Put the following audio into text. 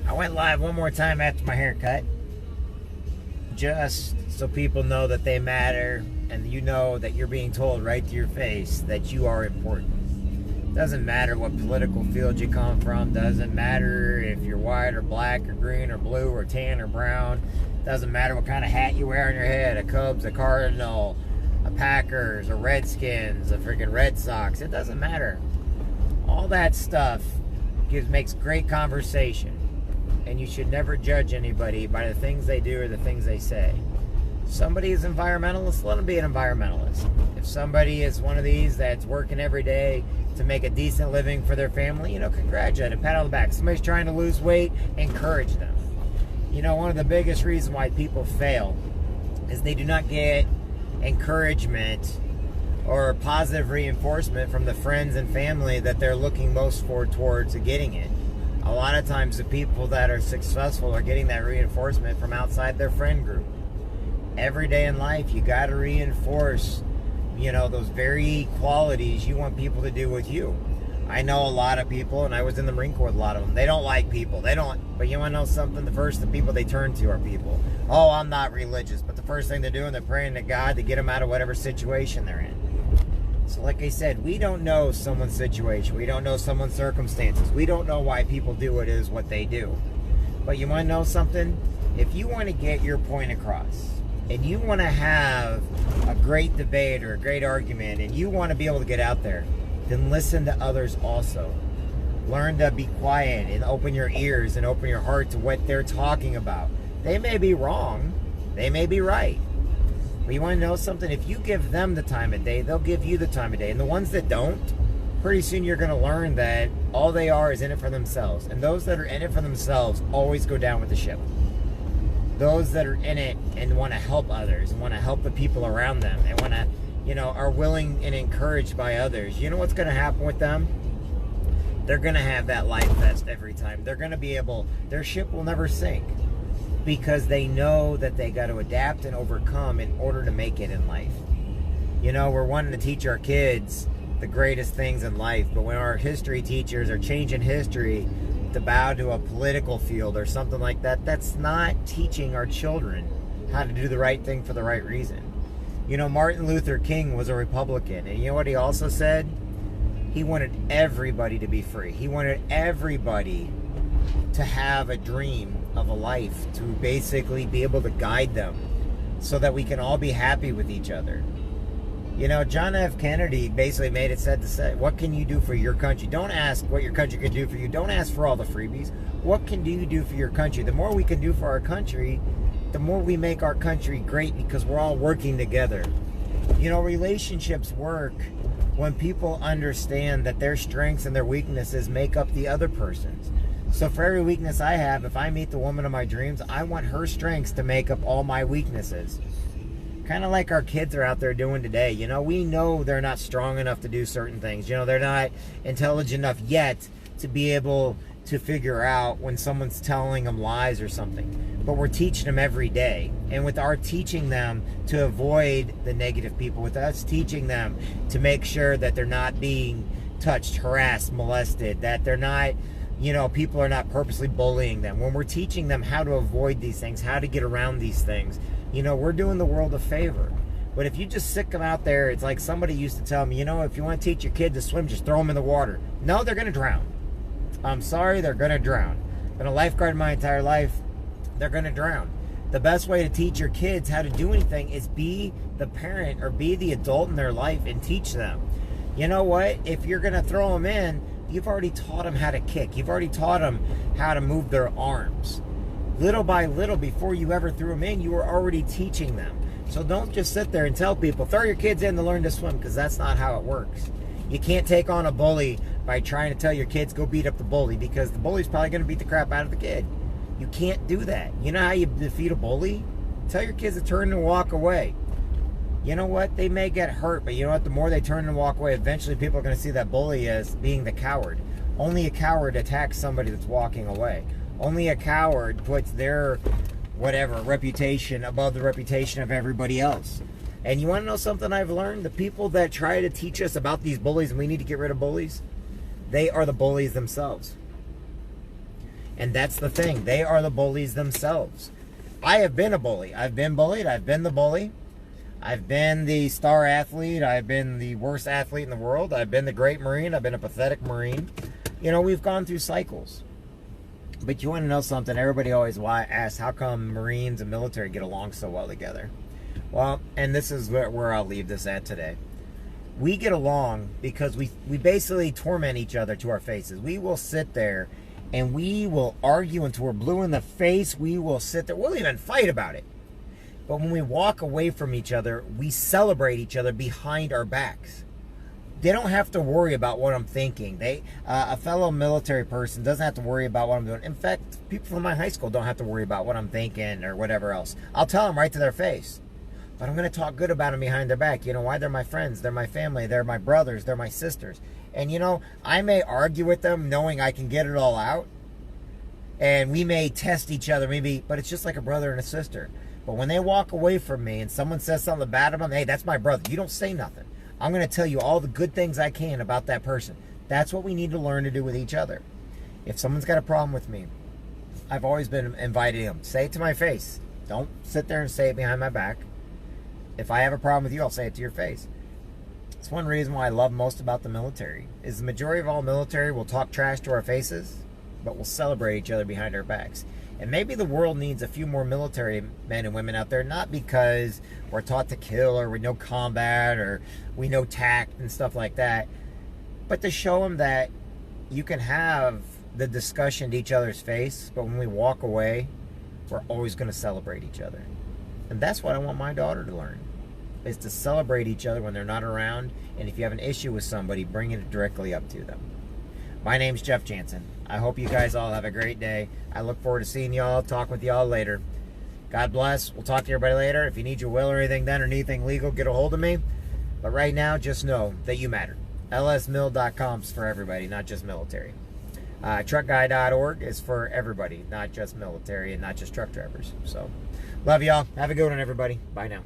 I went live one more time after my haircut, just so people know that they matter, and you know that you're being told right to your face that you are important. Doesn't matter what political field you come from, doesn't matter if you're white or black or green or blue or tan or brown, doesn't matter what kind of hat you wear on your head, a Cubs, a Cardinal, a Packers, a Redskins, a freaking Red Sox, it doesn't matter. All that stuff makes great conversation, and you should never judge anybody by the things they do or the things they say. If somebody is environmentalist, let them be an environmentalist. If somebody is one of these that's working every day to make a decent living for their family, congratulate them, pat on the back. Somebody's trying to lose weight, encourage them. One of the biggest reasons why people fail is they do not get encouragement or positive reinforcement from the friends and family that they're looking most towards getting it. A lot of times the people that are successful are getting that reinforcement from outside their friend group. Every day in life, you got to reinforce, those very qualities you want people to do with you. I know a lot of people, and I was in the Marine Corps with a lot of them, they don't like people. But you want to know something? The people they turn to are people. Oh, I'm not religious. But the first thing they're doing, they're praying to God to get them out of whatever situation they're in. So like I said, we don't know someone's situation. We don't know someone's circumstances. We don't know why people do what they do. But you want to know something? If you want to get your point across, and you want to have a great debate or a great argument, and you want to be able to get out there, then listen to others also. Learn to be quiet and open your ears and open your heart to what they're talking about. They may be wrong. They may be right. But you want to know something? If you give them the time of day, they'll give you the time of day. And the ones that don't, pretty soon you're going to learn that all they are is in it for themselves. And those that are in it for themselves always go down with the ship. Those that are in it and want to help others and want to help the people around them and want to, are willing and encouraged by others, you know what's going to happen with them? They're going to have that life vest every time. They're going to their ship will never sink, because they know that they got to adapt and overcome in order to make it in life. We're wanting to teach our kids the greatest things in life, but when our history teachers are changing history to bow to a political field or something like that, that's not teaching our children how to do the right thing for the right reason. Martin Luther King was a Republican, and you know what he also said? He wanted everybody to be free. He wanted everybody to have a dream of a life, to basically be able to guide them so that we can all be happy with each other. John F. Kennedy basically made it said to say, what can you do for your country? Don't ask what your country can do for you. Don't ask for all the freebies. What can you do for your country? The more we can do for our country, the more we make our country great, because we're all working together. Relationships work when people understand that their strengths and their weaknesses make up the other person's. So for every weakness I have, if I meet the woman of my dreams, I want her strengths to make up all my weaknesses. Kind of like our kids are out there doing today. We know they're not strong enough to do certain things. They're not intelligent enough yet to be able to figure out when someone's telling them lies or something. But we're teaching them every day. And with our teaching them to avoid the negative people, with us teaching them to make sure that they're not being touched, harassed, molested, that they're not, people are not purposely bullying them. When we're teaching them how to avoid these things, how to get around these things, we're doing the world a favor. But if you just sick them out there, it's like somebody used to tell me, if you want to teach your kid to swim, just throw them in the water. No, they're going to drown. I'm sorry, they're going to drown. Been a lifeguard my entire life, they're going to drown. The best way to teach your kids how to do anything is be the parent or be the adult in their life and teach them. You know what? If you're going to throw them in, you've already taught them how to kick. You've already taught them how to move their arms. Little by little, before you ever threw them in, you were already teaching them. So don't just sit there and tell people, throw your kids in to learn to swim, because that's not how it works. You can't take on a bully by trying to tell your kids, go beat up the bully, because the bully's probably going to beat the crap out of the kid. You can't do that. You know how you defeat a bully? Tell your kids to turn and walk away. You know what? They may get hurt, but you know what? The more they turn and walk away, eventually people are going to see that bully as being the coward. Only a coward attacks somebody that's walking away. Only a coward puts their, reputation above the reputation of everybody else. And you want to know something I've learned? The people that try to teach us about these bullies, and we need to get rid of bullies, they are the bullies themselves. And that's the thing. They are the bullies themselves. I have been a bully. I've been bullied. I've been the bully. I've been the star athlete. I've been the worst athlete in the world. I've been the great Marine. I've been a pathetic Marine. You know, we've gone through cycles. But you want to know something? Everybody always asks, how come Marines and military get along so well together? Well, and this is where I'll leave this at today. We get along because we basically torment each other to our faces. We will sit there and we will argue until we're blue in the face. We will sit there. We'll even fight about it. But when we walk away from each other, we celebrate each other behind our backs. They don't have to worry about what I'm thinking. A fellow military person doesn't have to worry about what I'm doing. In fact, people from my high school don't have to worry about what I'm thinking or whatever else. I'll tell them right to their face. But I'm going to talk good about them behind their back. You know why? They're my friends. They're my family. They're my brothers. They're my sisters. And, you know, I may argue with them knowing I can get it all out. And we may test each other, maybe, but it's just like a brother and a sister. But when they walk away from me and someone says something bad about them, hey, that's my brother. You don't say nothing. I'm going to tell you all the good things I can about that person. That's what we need to learn to do with each other. If someone's got a problem with me, I've always been inviting them. Say it to my face. Don't sit there and say it behind my back. If I have a problem with you, I'll say it to your face. It's one reason why I love most about the military, is the majority of all military will talk trash to our faces, but will celebrate each other behind our backs. And maybe the world needs a few more military men and women out there, not because we're taught to kill or we know combat or we know tact and stuff like that, but to show them that you can have the discussion to each other's face, but when we walk away, we're always going to celebrate each other. And that's what I want my daughter to learn, is to celebrate each other when they're not around. And if you have an issue with somebody, bring it directly up to them. My name's Jeff Jansen. I hope you guys all have a great day. I look forward to seeing y'all, talk with y'all later. God bless. We'll talk to everybody later. If you need your will or anything done or anything legal, get a hold of me. But right now, just know that you matter. lsmill.com's for everybody, not just military. Truckguy.org is for everybody, not just military and not just truck drivers. So, love y'all. Have a good one, everybody. Bye now.